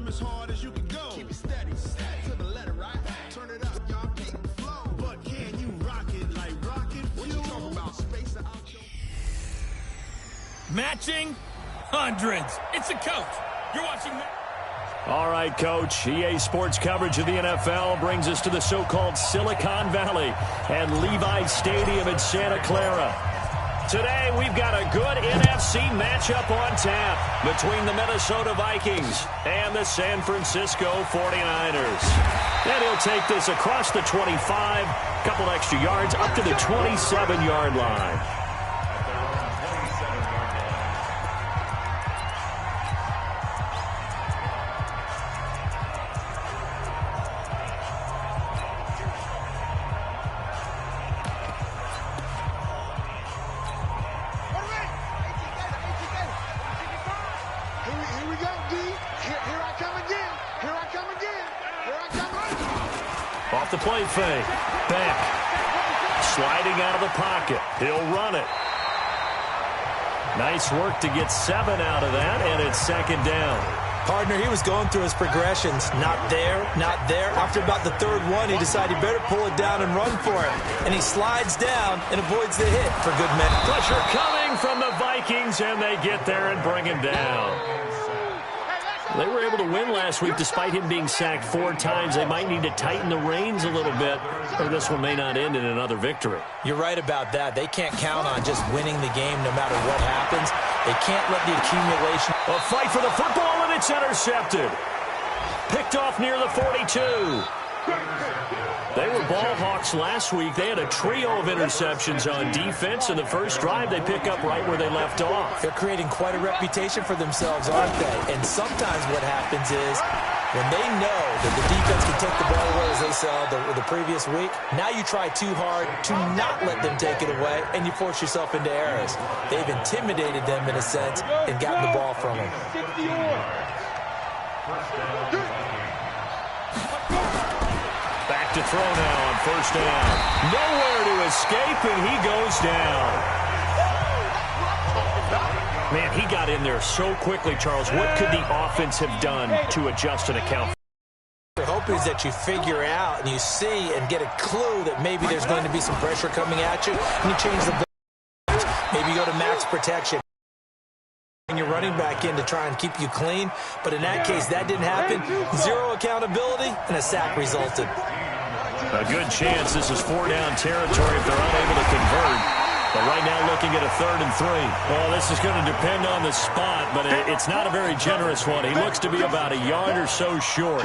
swim as hard as you can go. Keep it steady, steady to the letter, right? Turn it up, y'all keep it flow. But can you rock it like rocket fuel? What you talking about? Space out your... Matching hundreds. It's the coach. You're watching... All right, Coach. EA Sports coverage of the NFL brings us to the so-called Silicon Valley and Levi Stadium in Santa Clara. Today, we've got a good NFC matchup on tap between the Minnesota Vikings and the San Francisco 49ers. And he'll take this across the 25, couple extra yards, up to the 27-yard line. Off the play fake. Back. Sliding out of the pocket. He'll run it. Nice work to get 7 out of that, and it's second down. Partner, he was going through his progressions. Not there, not there. After about the third one, he decided he better pull it down and run for it. And he slides down and avoids the hit for good measure. Pressure coming from the Vikings, and they get there and bring him down. They were able to win last week despite him being sacked 4 times. They might need to tighten the reins a little bit, or this one may not end in another victory. You're right about that. They can't count on just winning the game no matter what happens. They can't let the accumulation... A fight for the football, and it's intercepted. Picked off near the 42. They were ball hawks last week. They had a trio of interceptions on defense. In the first drive, they pick up right where they left off. They're creating quite a reputation for themselves, aren't they? And sometimes what happens is when they know that the defense can take the ball away, as they saw the previous week, now you try too hard to not let them take it away, and you force yourself into errors. They've intimidated them, in a sense, and gotten the ball from them. Back to throw now on first down. Nowhere to escape, and he goes down. Man, he got in there so quickly, Charles. What could the offense have done to adjust and account? The hope is that you figure out and you see and get a clue that maybe there's going to be some pressure coming at you, and you change the ball. Maybe you go to max protection. And you're running back in to try and keep you clean. But in that case, that didn't happen. Zero accountability, and a sack resulted. A good chance this is 4-down territory if they're unable to convert. But right now looking at a 3rd and 3. Well, this is going to depend on the spot, but it's not a very generous one. He looks to be about a yard or so short.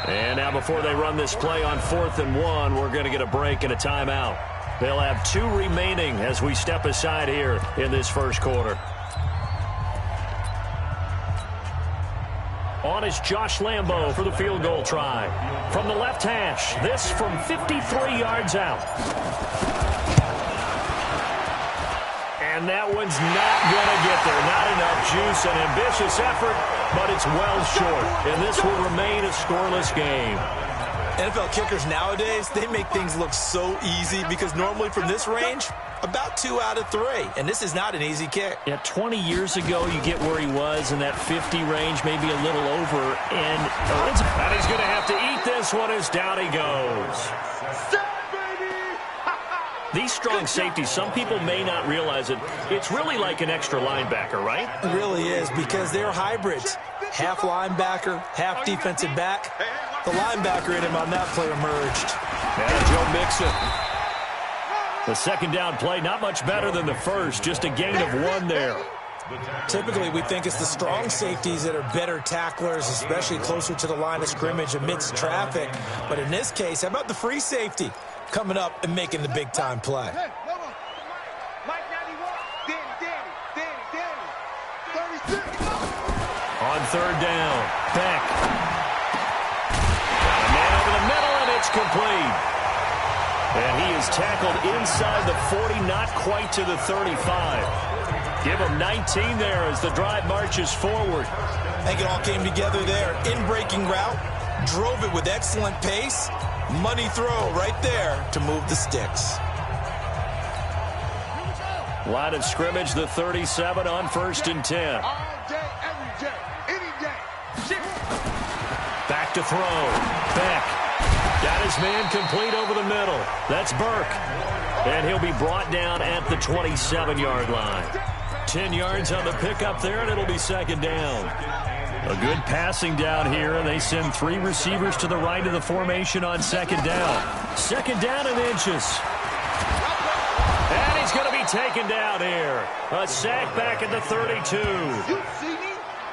And now before they run this play on 4th and 1, we're going to get a break and a timeout. They'll have 2 remaining as we step aside here in this first quarter. On is Josh Lambo for the field goal try. From the left hash, this from 53 yards out. And that one's not going to get there. Not enough juice, an ambitious effort, but it's well short. And this will remain a scoreless game. NFL kickers nowadays, they make things look so easy because normally from this range, about 2 out of 3. And this is not an easy kick. Yeah, 20 years ago, you get where he was in that 50 range, maybe a little over. And he's going to have to eat this one as down he goes. These strong safeties, some people may not realize it. It's really like an extra linebacker, right? It really is because they're hybrids. Half linebacker, half defensive back. The linebacker in him on that play emerged. And Joe Mixon. The second down play, not much better than the first, just a gain of 1 there. Typically, we think it's the strong safeties that are better tacklers, especially closer to the line of scrimmage amidst traffic. But in this case, how about the free safety coming up and making the big-time play? On 3rd down, Beck. Got a man over the middle, and it's complete. And he is tackled inside the 40, not quite to the 35. Give him 19 there as the drive marches forward. I think it all came together there. In-breaking route, drove it with excellent pace. Money throw right there to move the sticks. Line of scrimmage, the 37 on 1st and 10. All day, every day, any day. to throw. Beck got his man complete over the middle. That's Burke. And he'll be brought down at the 27-yard line. 10 yards on the pickup there, and it'll be second down. A good passing down here, and they send 3 receivers to the right of the formation on second down. Second down in inches. And he's going to be taken down here. A sack back at the 32.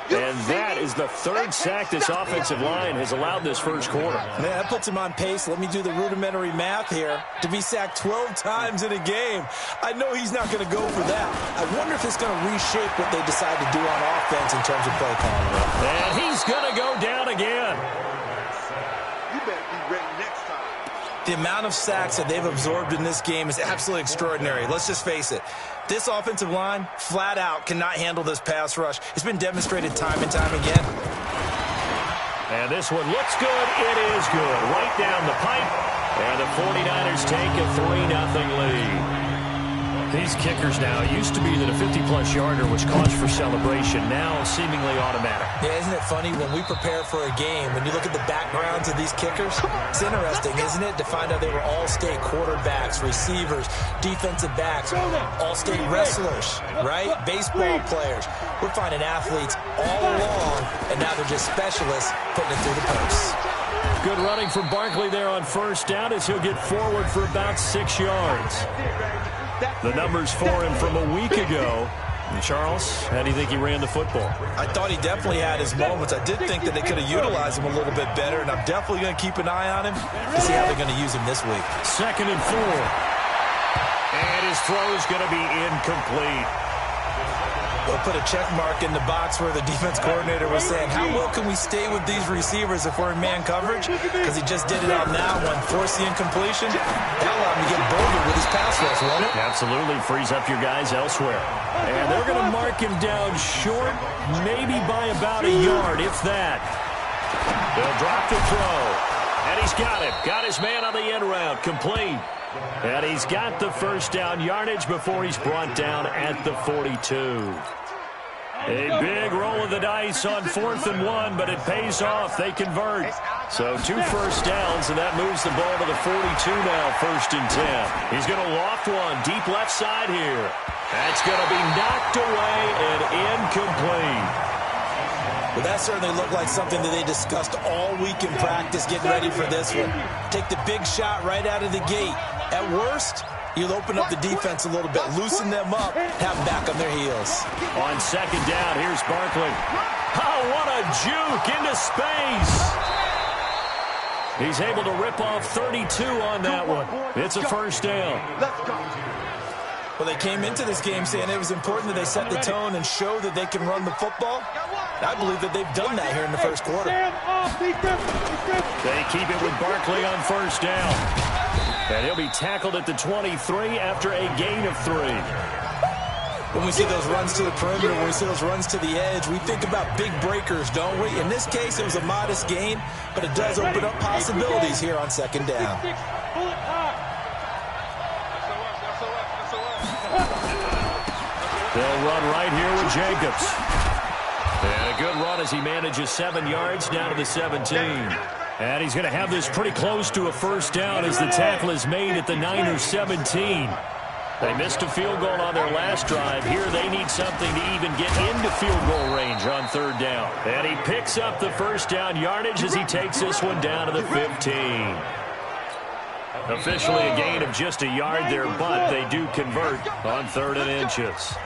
And that is the 3rd sack this offensive line has allowed this first quarter. Man, that puts him on pace. Let me do the rudimentary math here. To be sacked 12 times in a game, I know he's not going to go for that. I wonder if it's going to reshape what they decide to do on offense in terms of play calling. And he's going to go down again. You better be ready next time. The amount of sacks that they've absorbed in this game is absolutely extraordinary. Let's just face it. This offensive line, flat out, cannot handle this pass rush. It's been demonstrated time and time again. And this one looks good. It is good. Right down the pipe. And the 49ers take a 3-0 lead. These kickers now, it used to be that a 50-plus yarder was cause for celebration. Now seemingly automatic. Yeah, isn't it funny when we prepare for a game, when you look at the backgrounds of these kickers? It's interesting, isn't it, to find out they were all-state quarterbacks, receivers, defensive backs, all-state wrestlers, right? Baseball players. We're finding athletes all along, and now they're just specialists putting it through the posts. Good running from Barkley there on first down as he'll get forward for about 6 yards. The numbers for him from a week ago. And Charles, how do you think he ran the football? I thought he definitely had his moments. I did think that they could have utilized him a little bit better, and I'm definitely going to keep an eye on him to see how they're going to use him this week. 2nd and 4. And his throw is going to be incomplete. We'll put a check mark in the box where the defense coordinator was saying, how well can we stay with these receivers if we're in man coverage? Because he just did it on that one, forced the incompletion. That allowed him to get bolder with his pass rush, won't it? Absolutely frees up your guys elsewhere. And they're going to mark him down short, maybe by about a yard, if that. They'll drop the throw. And he's got it. Got his man on the end route, complete. And he's got the first down yardage before he's brought down at the 42. A big roll of the dice on 4th and 1, but it pays off. They convert. So 2 first downs, and that moves the ball to the 42 now, 1st and 10. He's going to loft one deep left side here. That's going to be knocked away and incomplete. Well, that certainly looked like something that they discussed all week in practice getting ready for this one. Take the big shot right out of the gate. At worst, you'll open up the defense a little bit, loosen them up, have them back on their heels. On 2nd down, here's Barkley. Oh, what a juke into space. He's able to rip off 32 on that one. It's a first down. Well, they came into this game saying it was important that they set the tone and show that they can run the football. I believe that they've done that here in the first quarter. They keep it with Barkley on first down. And he'll be tackled at the 23 after a gain of 3. When we see those runs to the perimeter, when we see those runs to the edge, we think about big breakers, don't we? In this case, it was a modest gain, but it does open up possibilities here on 2nd down. They'll run right here with Jacobs. And a good run as he manages 7 yards down to the 17. And he's going to have this pretty close to a first down as the tackle is made at the Niners 17. They missed a field goal on their last drive. Here they need something to even get into field goal range on 3rd down. And he picks up the first down yardage as he takes this one down to the 15. Officially a gain of just a yard there, but they do convert on 3rd and inches.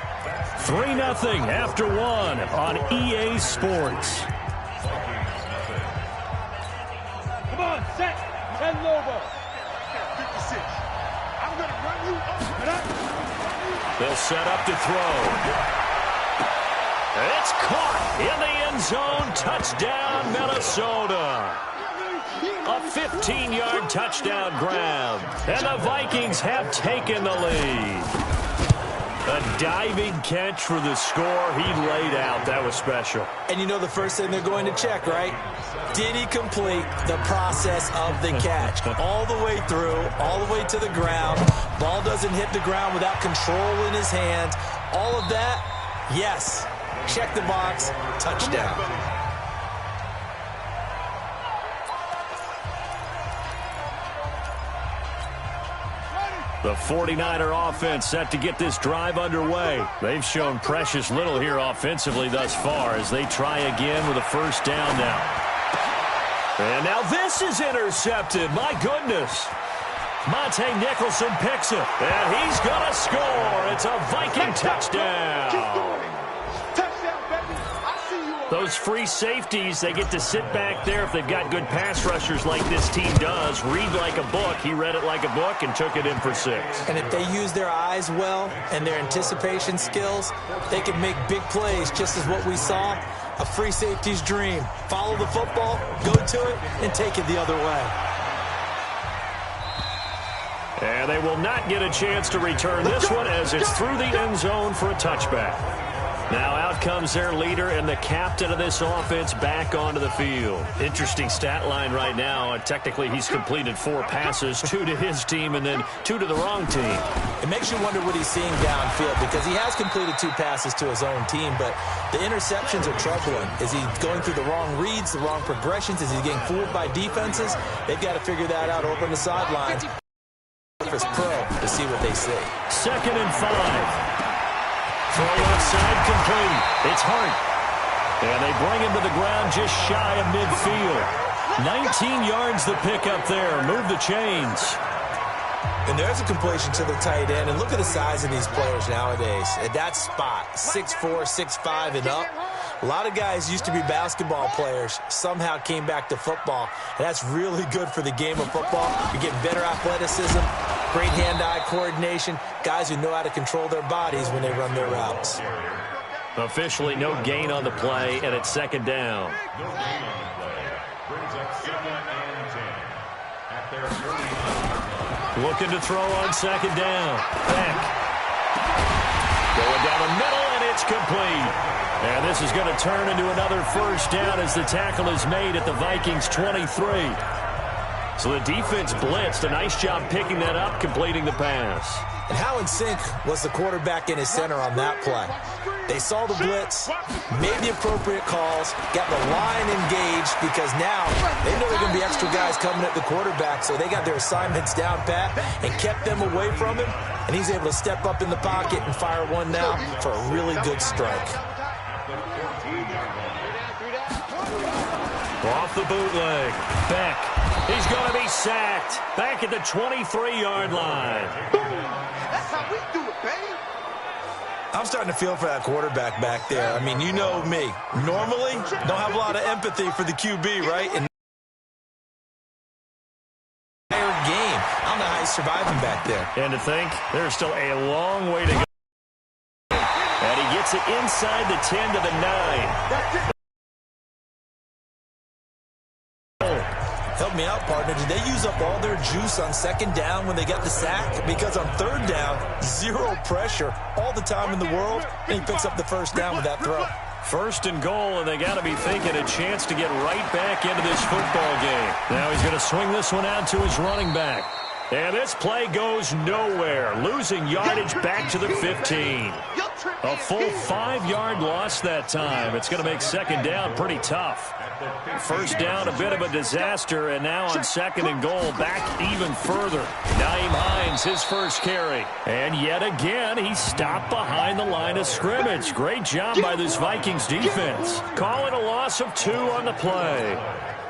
3-0 after 1 on EA Sports. Come on, set. 10 over. 56. I'm going to run you up. They'll set up to throw. It's caught in the end zone. Touchdown, Minnesota. A 15-yard touchdown grab. And the Vikings have taken the lead. A diving catch for the score. He laid out. That was special. And you know the first thing they're going to check, right? Did he complete the process of the catch? All the way through, all the way to the ground. Ball doesn't hit the ground without control in his hands. All of that, yes. Check the box, touchdown. The 49er offense set to get this drive underway. They've shown precious little here offensively thus far as they try again with a first down now. And now this is intercepted. My goodness. Monte Nicholson picks it, and he's going to score. It's a Viking touchdown. Those free safeties, they get to sit back there if they've got good pass rushers like this team does. Read like a book. He read it like a book and took it in for 6. And if they use their eyes well and their anticipation skills, they can make big plays, just as what we saw. A free safety's dream. Follow the football, go to it, and take it the other way. And they will not get a chance to return this one as it's through the end zone for a touchback. Now out comes their leader and the captain of this offense back onto the field. Interesting stat line right now. Technically, he's completed 4 passes, 2 to his team and then 2 to the wrong team. It makes you wonder what he's seeing downfield because he has completed 2 passes to his own team, but the interceptions are troubling. Is he going through the wrong reads, the wrong progressions? Is he getting fooled by defenses? They've got to figure that out over on the sidelines. Pro to see what they see. 2nd and 5. Throw outside complete. It's Hart. And they bring him to the ground just shy of midfield. 19 yards the pick up there. Move the chains. And there's a completion to the tight end. And look at the size of these players nowadays. At that spot, 6'4", 6'5", and up. A lot of guys used to be basketball players, somehow came back to football. And that's really good for the game of football. You're getting better athleticism, great hand-eye coordination, guys who know how to control their bodies when they run their routes. Officially no gain on the play, and it's 2nd down. Looking to throw on 2nd down. Beck. Going down the middle, and it's complete. And this is going to turn into another first down as the tackle is made at the Vikings 23. So the defense blitzed. A nice job picking that up, completing the pass. And how in sync was the quarterback and his center on that play? They saw the blitz, made the appropriate calls, got the line engaged because now they know there are going to be extra guys coming at the quarterback, so they got their assignments down pat and kept them away from him, and he's able to step up in the pocket and fire one now for a really good strike. Off the bootleg. Beck. He's going to be sacked. Back at the 23-yard line. That's how we do it, baby. I'm starting to feel for that quarterback back there. I mean, you know me. Normally, don't have a lot of empathy for the QB, right? And game. I don't know how he's surviving back there. And to think, there's still a long way to go. And he gets it inside the 10 to the 9. Help me out, partner. Did they use up all their juice on 2nd down when they got the sack? Because on 3rd down, 0 pressure all the time in the world, and he picks up the first down with that throw. 1st and goal, and they got to be thinking a chance to get right back into this football game. Now he's going to swing this one out to his running back. And this play goes nowhere, losing yardage back to the 15. A full 5-yard loss that time. It's going to make 2nd down pretty tough. 1st down, a bit of a disaster, and now on 2nd and goal, back even further. Nyheim Hines, his first carry. And yet again, he's stopped behind the line of scrimmage. Great job by this Vikings defense. Calling a loss of 2 on the play.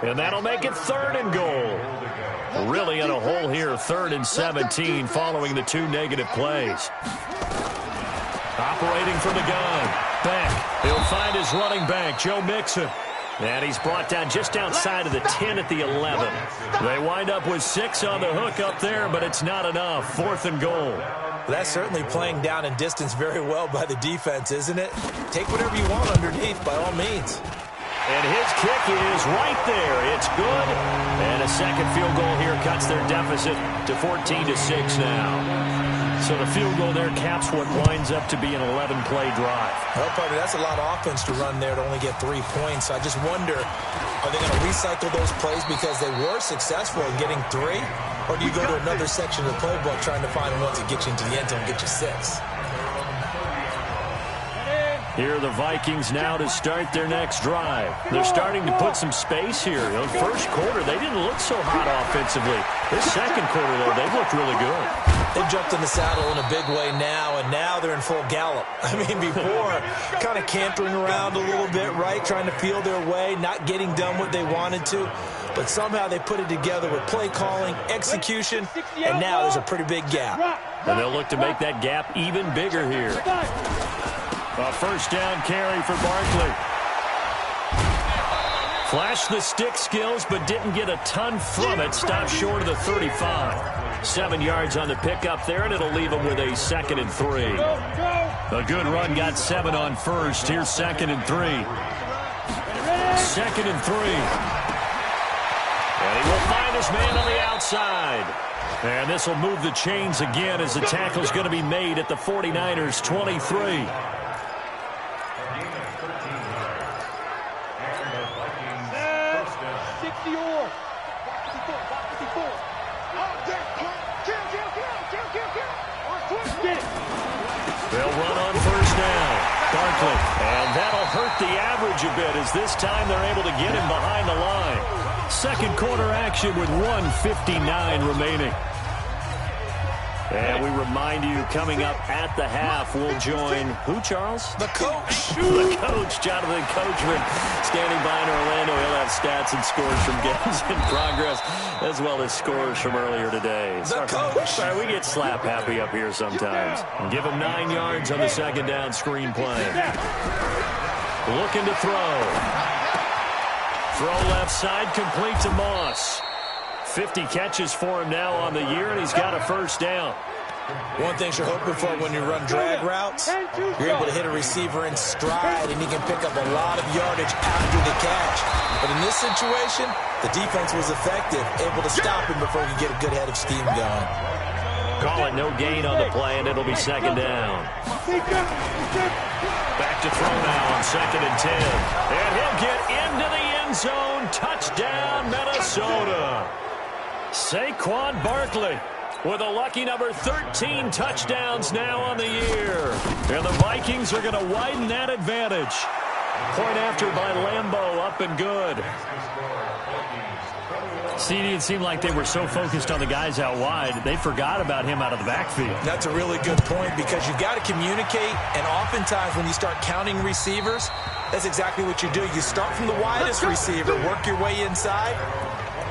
And that'll make it 3rd and goal. Really in a hole here, 3rd and 17 following the 2 negative plays. Operating from the gun. Beck. He'll find his running back, Joe Mixon. And he's brought down just outside of the 10 at the 11. They wind up with 6 on the hook up there, but it's not enough. 4th and goal. That's certainly playing down and distance very well by the defense, isn't it? Take whatever you want underneath, by all means. And his kick is right there. It's good. And a 2nd field goal here cuts their deficit to 14-6 now. So the field goal there caps what winds up to be an 11-play drive. Well, partner, that's a lot of offense to run there to only get 3 points. So I just wonder, are they going to recycle those plays because they were successful in getting 3? Or do you go to another section of the playbook trying to find ones that get you into the end zone and get you 6? Here are the Vikings now to start their next drive. They're starting to put some space here. You know, first quarter, they didn't look so hot offensively. This second quarter, though, they've looked really good. They jumped in the saddle in a big way now, and now they're in full gallop. I mean, before, kind of cantering around a little bit, right, trying to feel their way, not getting done what they wanted to. But somehow they put it together with play calling, execution, and now there's a pretty big gap. And they'll look to make that gap even bigger here. A first down carry for Barkley. Flashed the stick skills, but didn't get a ton from it. Stopped short of the 35. 7 yards on the pickup there, and it'll leave him with a 2nd and 3. A good run got 7 on first. Here's 2nd and 3. 2nd and 3. And he will find his man on the outside. And this will move the chains again as the tackle's going to be made at the 49ers' 23. They'll run on first down. Barkley. And that'll hurt the average a bit as this time they're able to get him behind the line. Second quarter action with 1:59 remaining. And we remind you, coming up at the half, we'll join who, Charles? The coach. The coach, Jonathan Coachman, standing by in Orlando. He'll have stats and scores from games in progress, as well as scores from earlier today. The coach. Sorry, we get slap happy up here sometimes. Give him 9 yards on the second down screen play. Looking to throw. Throw left side, complete to Moss. 50 catches for him now on the year, and he's got a first down. One thing you're hoping for when you run drag routes, you're able to hit a receiver in stride, and he can pick up a lot of yardage after the catch. But in this situation, the defense was effective, able to stop him before he could get a good head of steam going. Call it no gain on the play, and it'll be second down. Back to throw now on 2nd and 10. And he'll get into the end zone. Touchdown, Minnesota. Saquon Barkley with a lucky number 13 touchdowns now on the year. And the Vikings are going to widen that advantage. Point after by Lambeau, up and good. CD, it seemed like they were so focused on the guys out wide, they forgot about him out of the backfield. That's a really good point because you've got to communicate, and oftentimes when you start counting receivers, that's exactly what you do. You start from the widest receiver, work your way inside.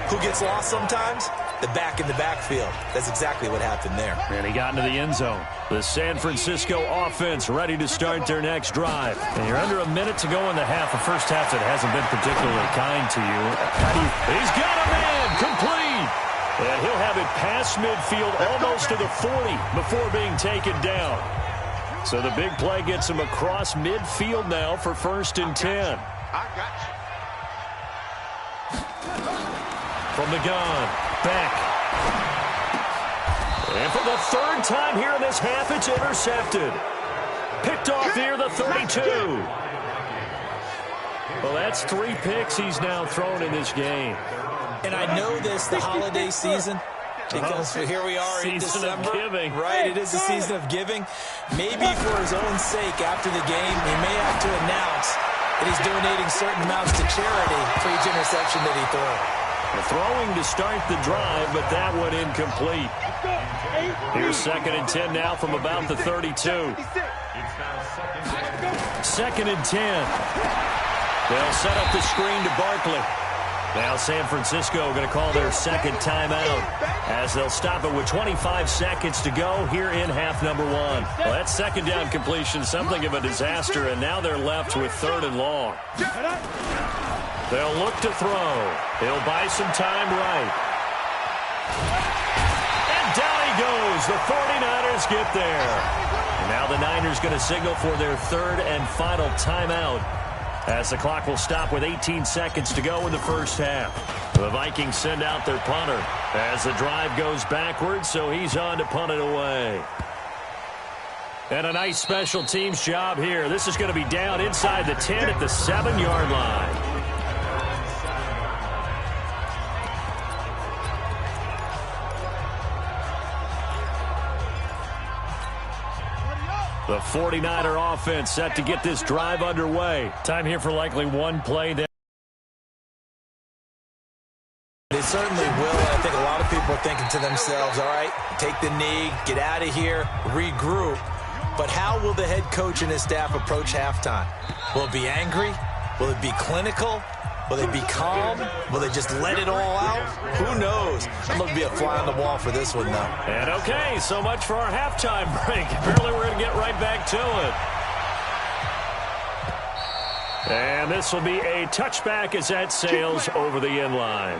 Who gets lost sometimes? The back in the backfield. That's exactly what happened there. And he got into the end zone. The San Francisco offense ready to start their next drive. And you're under a minute to go in the half. A first half that hasn't been particularly kind to you. He's got a man complete. And he'll have it past midfield almost to the 40 before being taken down. So the big play gets him across midfield now for 1st and 10. From the gun, back. And for the 3rd time here in this half, it's intercepted. Picked off here, the 32. Well, that's 3 picks he's now thrown in this game. And I know this, the holiday season, because here we are in December. Of giving. Right, it is the season of giving. Maybe for his own sake after the game, he may have to announce that he's donating certain amounts to charity for each interception that he threw. Throwing to start the drive, but that one incomplete. Here's 2nd and 10 now from about the 32. 2nd and 10. They'll set up the screen to Barkley. Now San Francisco going to call their 2nd timeout as they'll stop it with 25 seconds to go here in half number 1. Well, that 2nd down completion, something of a disaster, and now they're left with 3rd and long. They'll look to throw. He'll buy some time right. And down he goes. The 49ers get there. And now the Niners going to signal for their 3rd and final timeout as the clock will stop with 18 seconds to go in the first half. The Vikings send out their punter as the drive goes backwards, so he's on to punt it away. And a nice special teams job here. This is going to be down inside the 10 at the 7-yard line. The 49er offense set to get this drive underway. Time here for likely one play. They certainly will. I think a lot of people are thinking to themselves, all right, take the knee, get out of here, regroup. But how will the head coach and his staff approach halftime? Will it be angry? Will it be clinical? Will they be calm? Will they just let it all out? Who knows? I'm going to be a fly on the wall for this one, though. And okay, so much for our halftime break. Apparently we're going to get right back to it. And this will be a touchback as that sails over the end line.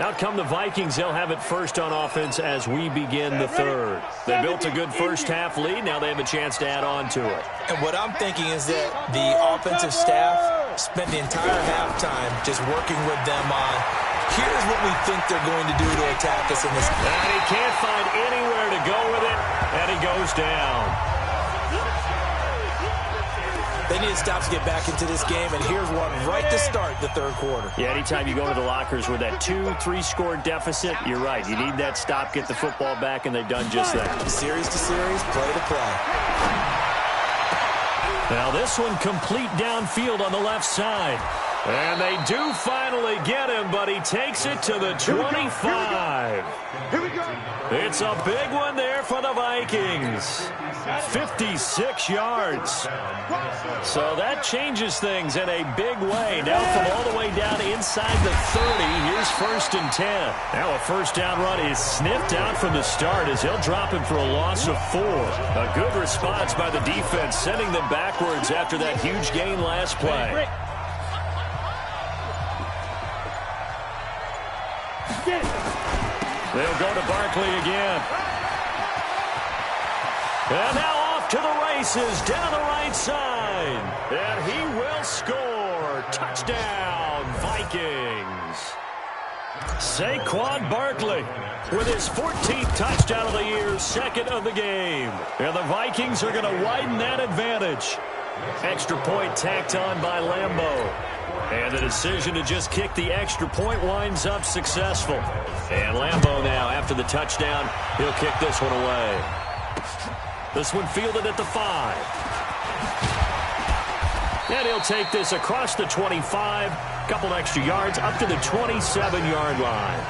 Out come the Vikings. They'll have it first on offense as we begin the third. They built a good first-half lead. Now they have a chance to add on to it. And what I'm thinking is that the offensive staff spent the entire halftime just working with them on, here's what we think they're going to do to attack us in this. And he can't find anywhere to go with it, and he goes down. They need to stop to get back into this game, and here's one right to start the third quarter. Yeah, anytime you go to the lockers with that 2-3 score deficit, you're right. You need that stop, get the football back, and they've done just that. Series to series, play to play. Now this one complete downfield on the left side. And they do finally get him, but he takes it to the 25. Here we go. It's a big one there for the Vikings. 56 yards. So that changes things in a big way. Now from all the way down inside the 30, here's 1st and 10. Now a first down run is sniffed out from the start as he'll drop him for a loss of 4. A good response by the defense, sending them backwards after that huge gain last play. They'll go to Barkley again. And now off to the races down the right side. And he will score. Touchdown, Vikings. Saquon Barkley with his 14th touchdown of the year, second of the game. And the Vikings are going to widen that advantage. Extra point tacked on by Lambeau. And the decision to just kick the extra point winds up successful. And Lambeau now, after the touchdown, he'll kick this one away. This one fielded at the 5. And he'll take this across the 25, couple extra yards, up to the 27-yard line.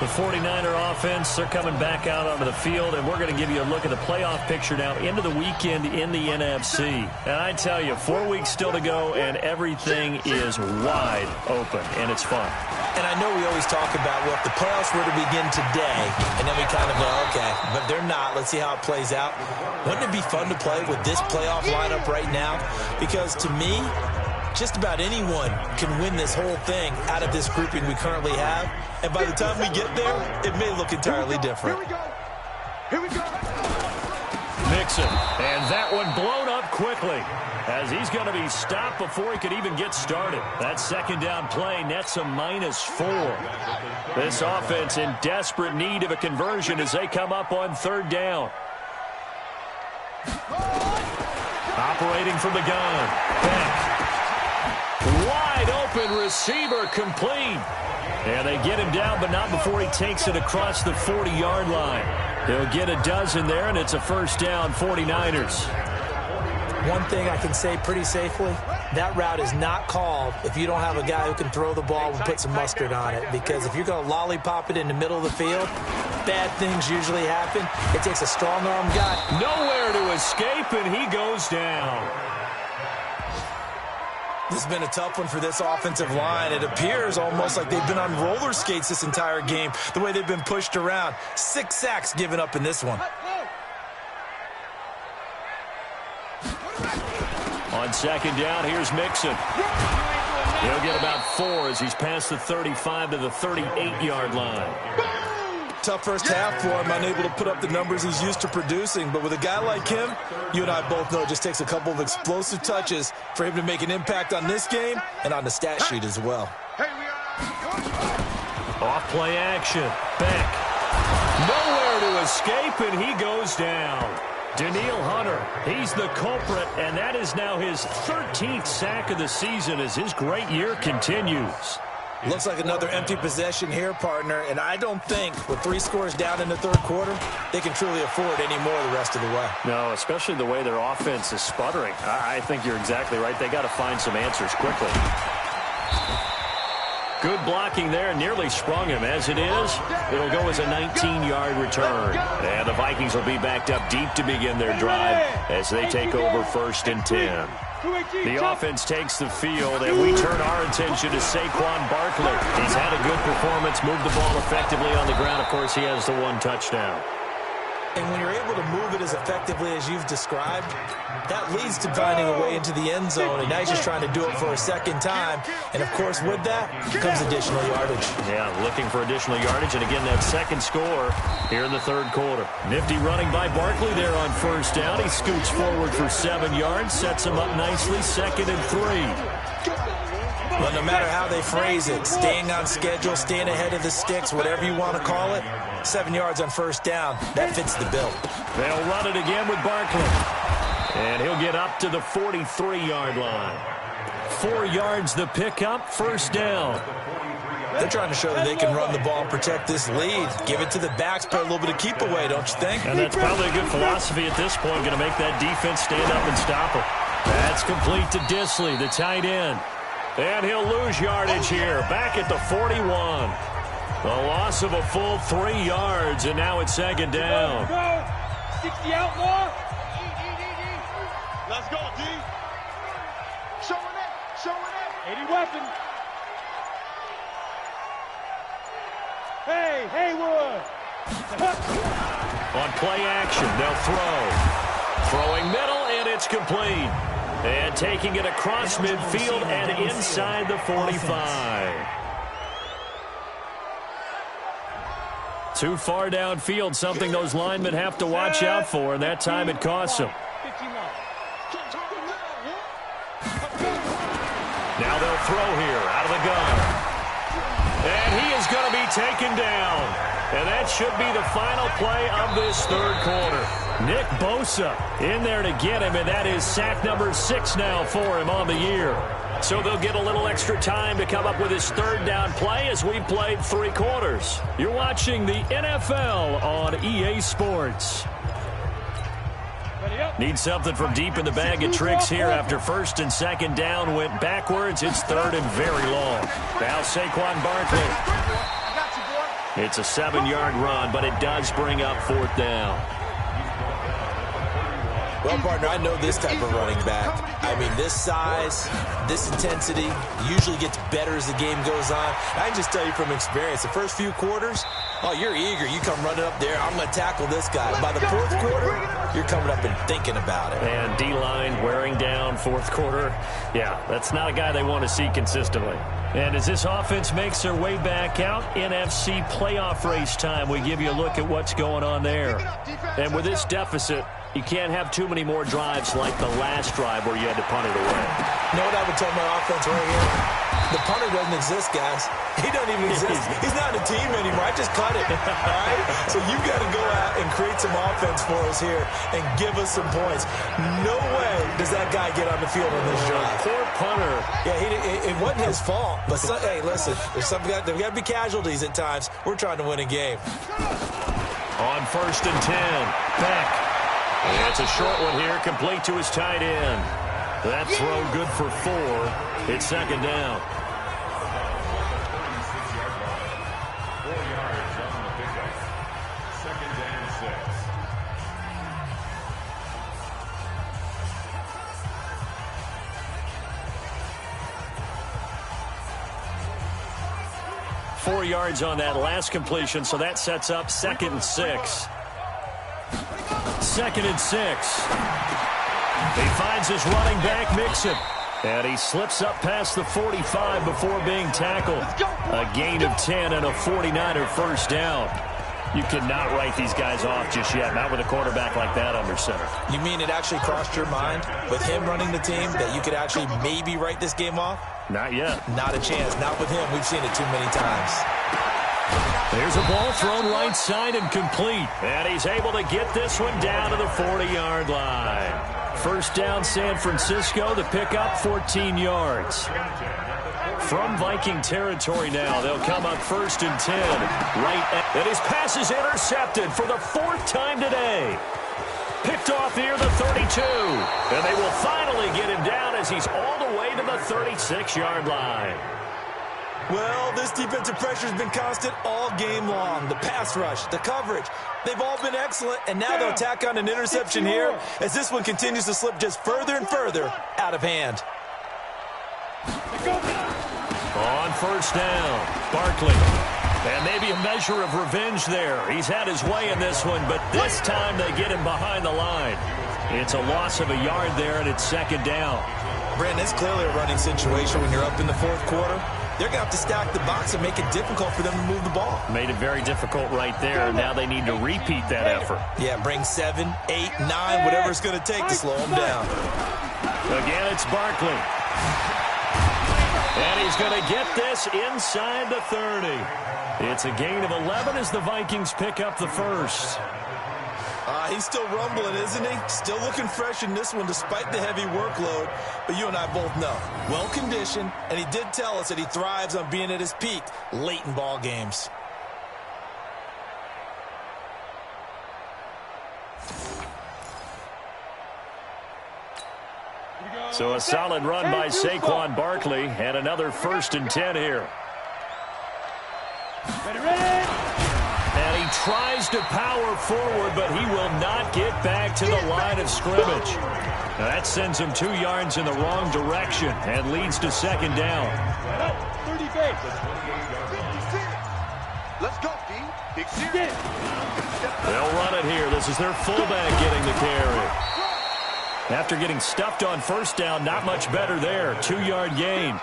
The 49er offense, they're coming back out onto the field, and we're going to give you a look at the playoff picture now into the weekend in the NFC. And I tell you, 4 weeks still to go, and everything is wide open, and it's fun. And I know we always talk about, well, if the playoffs were to begin today, and then we kind of go, okay, but they're not. Let's see how it plays out. Wouldn't it be fun to play with this playoff lineup right now? Because to me, just about anyone can win this whole thing out of this grouping we currently have. And by the time we get there, it may look entirely different. Here we go. Here we go. Mixon, and that one blown up quickly as he's going to be stopped before he could even get started. That second down play nets a -4. This offense in desperate need of a conversion as they come up on 3rd down. Operating from the gun. Beck. Wide open receiver complete. And they get him down, but not before he takes it across the 40-yard line. He'll get a dozen there, and it's a first down, 49ers. One thing I can say pretty safely, that route is not called if you don't have a guy who can throw the ball and put some mustard on it. Because if you're going to lollipop it in the middle of the field, bad things usually happen. It takes a strong-arm guy. Nowhere to escape, and he goes down. This has been a tough one for this offensive line. It appears almost like they've been on roller skates this entire game, the way they've been pushed around. 6 sacks given up in this one. On second down, here's Mixon. He'll get about 4 as he's past the 35 to the 38-yard line. Tough first half for him, unable to put up the numbers he's used to producing. But with a guy like him, you and I both know it just takes a couple of explosive touches for him to make an impact on this game and on the stat sheet as well. Off play action. Beck. Nowhere to escape, and he goes down. Danielle Hunter, he's the culprit, and that is now his 13th sack of the season as his great year continues. Looks like another empty possession here, partner, and I don't think with 3 scores down in the third quarter, they can truly afford any more the rest of the way. No, especially the way their offense is sputtering. I think you're exactly right. They got to find some answers quickly. Good blocking there, nearly sprung him. As it is, it'll go as a 19-yard return. And the Vikings will be backed up deep to begin their drive as they take over 1st and 10. The offense takes the field, and we turn our attention to Saquon Barkley. He's had a good performance, moved the ball effectively on the ground. Of course, he has the 1 touchdown. And when you're able to move it as effectively as you've described, that leads to finding a way into the end zone, and now he's just trying to do it for a second time. And, of course, with that comes additional yardage. Yeah, looking for additional yardage, and again, that second score here in the third quarter. Nifty running by Barkley there on 1st down. He scoots forward for 7 yards, sets him up nicely, 2nd and 3. Well, no matter how they phrase it, staying on schedule, staying ahead of the sticks, whatever you want to call it, 7 yards on 1st down, that fits the bill. They'll run it again with Barkley. And he'll get up to the 43-yard line. 4 yards the pickup, 1st down. They're trying to show that they can run the ball and protect this lead. Give it to the backs, play a little bit of keep away, don't you think? And that's probably a good philosophy at this point, going to make that defense stand up and stop it. That's complete to Disley, the tight end. And he'll lose yardage here, back at the 41. The loss of a full 3 yards, and now it's 2nd down. 60 outlaw. Let's go, D. Showing it. 80 weapon. Hey, Haywood. On play action, they'll throw. Throwing middle, and it's complete. And taking it across midfield and inside the 45. Too far downfield, something those linemen have to watch out for, and that time it costs them. Now they'll throw here out of the gun. And he is going to be taken down. And that should be the final play of this third quarter. Nick Bosa in there to get him, and that is sack number 6 now for him on the year. So they'll get a little extra time to come up with his 3rd down play as we played 3 quarters. You're watching the NFL on EA Sports. Need something from deep in the bag of tricks here after 1st and 2nd down went backwards. It's 3rd and very long. Now Saquon Barkley. It's a 7-yard run, but it does bring up 4th down. Well, partner, I know this type of running back. I mean, this size, this intensity usually gets better as the game goes on. I can just tell you from experience, the first few quarters, oh, you're eager. You come running up there, I'm going to tackle this guy. By the 4th quarter, you're coming up and thinking about it. And D-line wearing down 4th quarter. Yeah, that's not a guy they want to see consistently. And as this offense makes their way back out, NFC playoff race time, we give you a look at what's going on there. And with this deficit, you can't have too many more drives like the last drive where you had to punt it away. You know what I would tell my offense right here? The punter doesn't exist, guys. He doesn't even exist. He's not a team anymore. I just cut it. All right? So you've got to go out and create some offense for us here and give us some points. No way does that guy get on the field on this drive. Poor punter. Yeah, it wasn't his fault. But, hey, listen, there's got to be casualties at times. We're trying to win a game. On 1st and 10, Beck. And it's a short one here, complete to his tight end. That throw good for 4. It's 2nd down. 4 yards on the pickup. 2nd and 6. Four yards on that last completion, so that sets up 2nd and 6. 2nd and 6. He finds his running back, Mixon. And he slips up past the 45 before being tackled. A gain of 10 and a 49er 1st down. You cannot write these guys off just yet, not with a quarterback like that under center. You mean it actually crossed your mind with him running the team that you could actually maybe write this game off? Not yet. Not a chance. Not with him. We've seen it too many times. There's a ball thrown right side and complete. And he's able to get this one down to the 40-yard line. 1st down, San Francisco. The pickup, 14 yards. From Viking territory now, they'll come up 1st and 10. And his pass is intercepted for the 4th time today. Picked off near the 32. And they will finally get him down as he's all the way to the 36-yard line. Well, this defensive pressure has been constant all game long. The pass rush, the coverage, they've all been excellent. And now they'll tack on an interception here as this one continues to slip just further and further out of hand. On 1st down, Barkley. And maybe a measure of revenge there. He's had his way in this one, but this time they get him behind the line. It's a loss of a yard there, and it's 2nd down. Brandon, it's clearly a running situation when you're up in the 4th quarter. They're going to have to stack the box and make it difficult for them to move the ball. Made it very difficult right there. Now they need to repeat that effort. Yeah, bring 7, 8, 9, whatever it's going to take to slow them down. Again, it's Barkley. And he's going to get this inside the 30. It's a gain of 11 as the Vikings pick up the 1st. He's still rumbling, isn't he? Still looking fresh in this one despite the heavy workload. But you and I both know, well-conditioned, and he did tell us that he thrives on being at his peak late in ball games. So a solid run by Saquon Barkley, and another 1st and 10 here. Ready. And he tries to power forward, but he will not get back to the line of scrimmage. Now that sends him 2 yards in the wrong direction and leads to 2nd down. 30 base. Let's go, D. Big series. They'll run it here. This is their fullback getting the carry. After getting stuffed on 1st down, not much better there. 2-yard gain.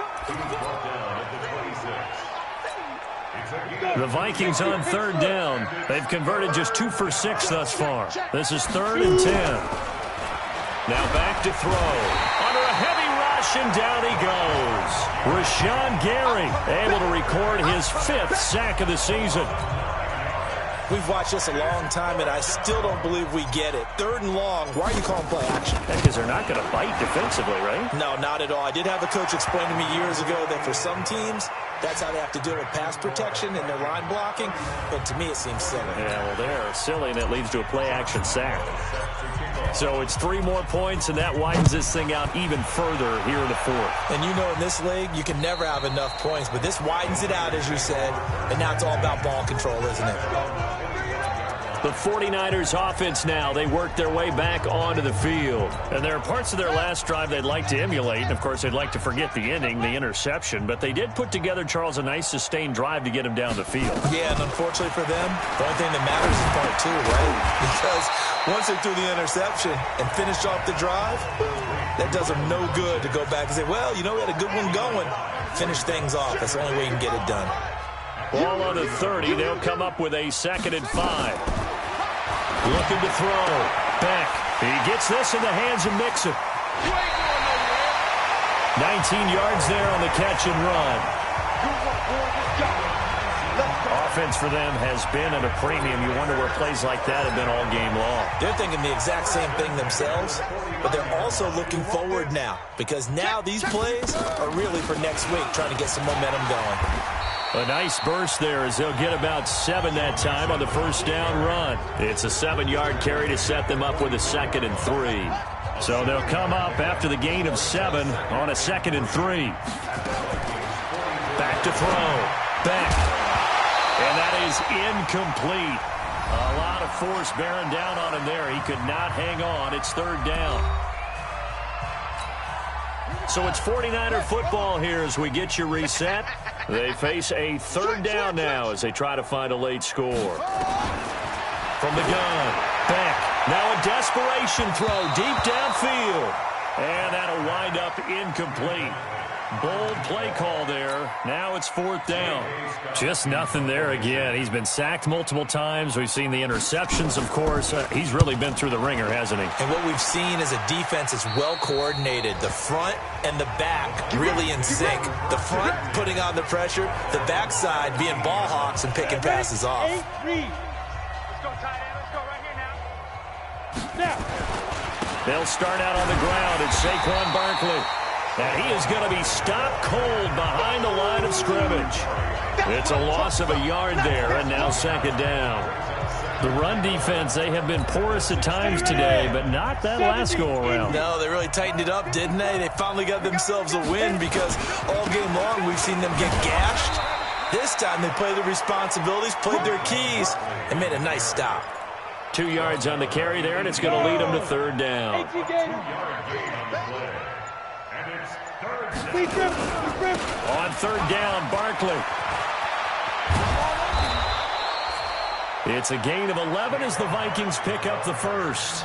The Vikings on 3rd down. They've converted just 2 for 6 thus far. This is 3rd and 10. Now back to throw. Under a heavy rush, and down he goes. Rashawn Gary able to record his 5th sack of the season. We've watched this a long time, and I still don't believe we get it. 3rd and long. Why are you calling play action? Because they're not going to bite defensively, right? No, not at all. I did have a coach explain to me years ago that for some teams, that's how they have to deal with pass protection and their line blocking. But to me, it seems silly. Yeah, well, they're silly, and it leads to a play-action sack. So it's 3 more points, and that widens this thing out even further here in the 4th. And you know in this league, you can never have enough points. But this widens it out, as you said. And now it's all about ball control, isn't it? The 49ers offense now, they work their way back onto the field. And there are parts of their last drive they'd like to emulate. And, of course, they'd like to forget the ending, the interception. But they did put together, Charles, a nice sustained drive to get him down the field. Yeah, and unfortunately for them, the only thing that matters is part 2, right? Because once they threw the interception and finished off the drive, that does them no good to go back and say, well, you know, we had a good one going. Finish things off. That's the only way you can get it done. Ball on the 30. They'll come up with a 2nd and 5. Looking to throw. Beck. He gets this in the hands of Mixon. 19 yards there on the catch and run. Offense for them has been at a premium. You wonder where plays like that have been all game long. They're thinking the exact same thing themselves, but they're also looking forward now because now these plays are really for next week, trying to get some momentum going. A nice burst there as they'll get about 7 that time on the 1st down run. It's a 7-yard carry to set them up with a 2nd and 3. So they'll come up after the gain of 7 on a 2nd and 3. Back to throw. Beck. And that is incomplete. A lot of force bearing down on him there. He could not hang on. It's 3rd down. So it's 49er football here as we get you reset. They face a 3rd down now as they try to find a late score. From the gun, Beck. Now a desperation throw deep downfield. And that'll wind up incomplete. Bold play call there. Now it's 4th down. Just nothing there again. He's been sacked multiple times. We've seen the interceptions, of course. He's really been through the ringer, hasn't he? And what we've seen is a defense that's well coordinated. The front and the back really in sync. The front putting on the pressure. The backside being ball hawks and picking passes off. 8-3. Let's go, tight end. Let's go right here now. Now. They'll start out on the ground. It's Saquon Barkley. And he is going to be stopped cold behind the line of scrimmage. It's a loss of a yard there, and now second down. The run defense, they have been porous at times today, but not that last go-around. No, they really tightened it up, didn't they? They finally got themselves a win because all game long we've seen them get gashed. This time they played their responsibilities, played their keys, and made a nice stop. 2 yards on the carry there, and it's going to lead them to third down. On third down, Barkley. It's a gain of 11 as the Vikings pick up the first.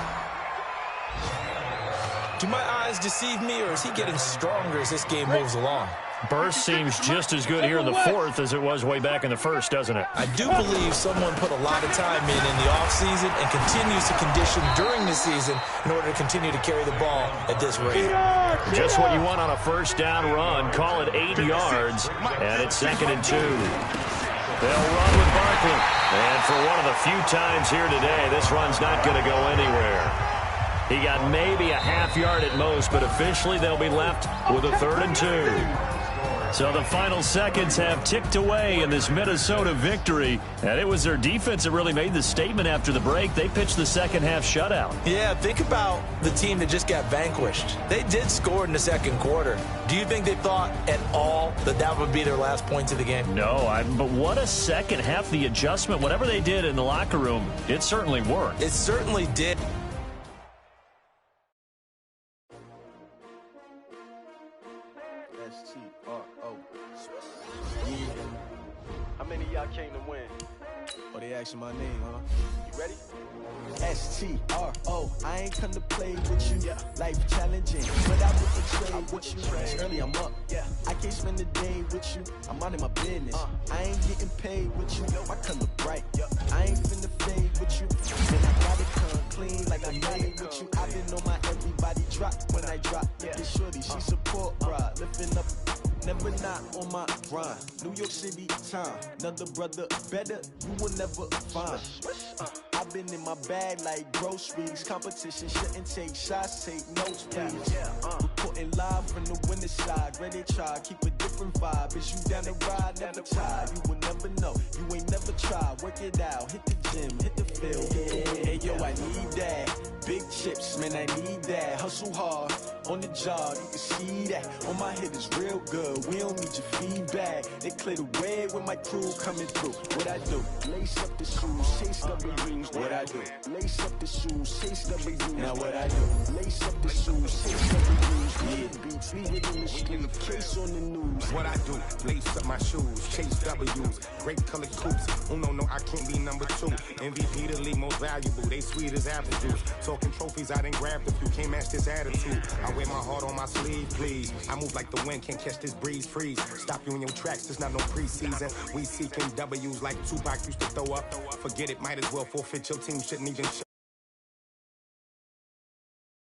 Do my eyes deceive me, or is he getting stronger as this game moves along? Burst seems just as good here in the fourth as it was way back in the first, doesn't it? I do believe someone put a lot of time in the offseason and continues to condition during the season in order to continue to carry the ball at this rate. Just what you want on a first down run. Call it 8 yards, and it's 2nd and 2. They'll run with Barkley. And for one of the few times here today, this run's not going to go anywhere. He got maybe a half yard at most, but officially they'll be left with a 3rd and 2. So the final seconds have ticked away in this Minnesota victory. And it was their defense that really made the statement after the break. They pitched the second half shutout. Yeah, think about the team that just got vanquished. They did score in the second quarter. Do you think they thought at all that that would be their last points of the game? No, but what a second half. The adjustment, whatever they did in the locker room, it certainly worked. It certainly did. How many of y'all came to win? Oh, they asking my name, huh? You ready? S-T-R-O, I ain't come to play with you. Life challenging, but I wouldn't trade with you. It's early, I'm up. I can't spend the day with you. I'm minding my business. I ain't getting paid with you. My color bright. I ain't finna fade with you. Then I gotta come clean like I'm made with you. I've been on my everybody drop when I drop. This shorty, she support, bruh. Lifting up. Never not on my grind. New York City time. Another brother better, you will never find. I've been in my bag like groceries. Competition shouldn't take shots, take notes, please. Reporting live from the winning side. Ready to try, keep a different vibe. Is you down the ride? Never try. You will never know. You ain't never tried. Work it out. Hit the gym, hit the field. Hey yo, I need that. Big chips, man, I need that. Hustle hard on the job. You can see that. On my head is real good. We don't need your feedback. They clear the way when my crew coming through. What I do? Lace up the shoes, chase W's. What I do? Lace up the shoes, chase W's. Now what I do? Lace up the shoes, chase W's. Lead beats, leave it in the street. Case on the news. What I do? Lace up my shoes, chase W's. Great colored coops. Oh no, I can't be number 2. MVP the league most valuable. They sweet as apple juice. Talking trophies, I didn't grab the few. Can't match this attitude. I wear my heart on my sleeve, please. I move like the wind, can't catch this breeze. Freeze. Stop you in your tracks, there's not no preseason. We seeking W's like Tupac used to throw up. Forget it, might as well forfeit. Your team shouldn't even show.